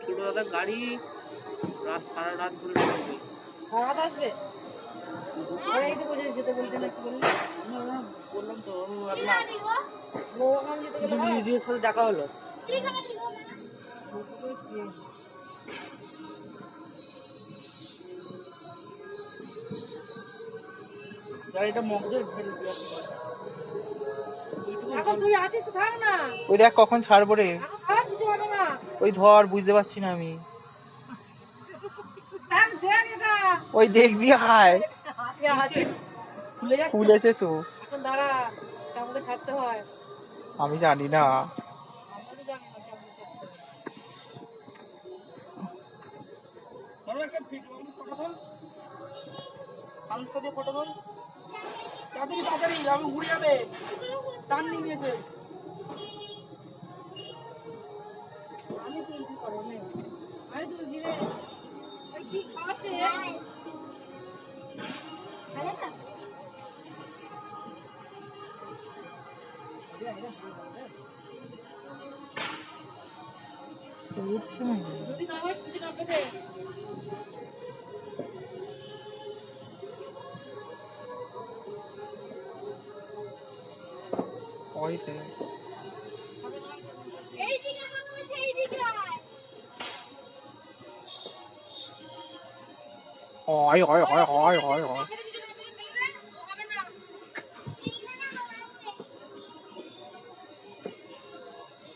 ছোট দাদা গাড়ি রাত সারা রাত ধরে সারা রাত আসবে। এই তো বলছে যেতে বলছে না কি বললি? বললাম তো বৌবাগান যেতে গেলে হয়? দিদির সাথে দেখা হলো। গাড়িটা মগজের ফেলে দিয়ে এখন তুই আছিস তো থাক না। ওই দেখ কখন ছাড়বো রে। এখন থাক, কিছু হবে না। ওই ধর, বুঝতে পারছি না আমি। থাক, দেখ এটা। ওই দেখবি হায় খুলে যাচ্ছে। খুলেছে তো। এখন দাঁড়া, কেমন করে ছাড়তে হয় আমি জানি না। আমরা তো জানি না কেমন করে ছাড়তে হয়। ধরো একটা ফটো ধর, মানুষটা দিয়ে ফটো ধর তাড়াতাড়ি তাড়াতাড়ি, আমি উড়ে যাবে। টান নিয়ে নিয়েছে। আমি তুলছি করো নে, আমি তুলছি রে। ওই কি খাচ্ছে? উঠছে নাকি? যদি না হয় তুই নামবে দে। ওই দেখ। এইদিকে হাত আছে, এইদিকে আয়। হয় হয় হয় হয় হয় হয়।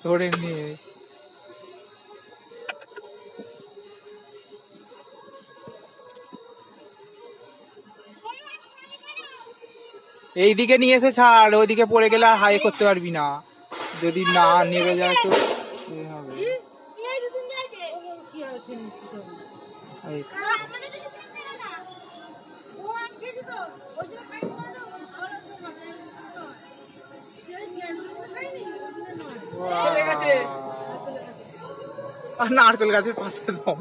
ধরে নিয়ে এইদিকে নিয়ে এসে ছাড়, ওইদিকে পড়ে গেলে আর হাই করতে পারবি না। যদি না নেমে যায় তো এ হবে। এই চলে গেছে। আর নারকেল গাছের পাতা দম।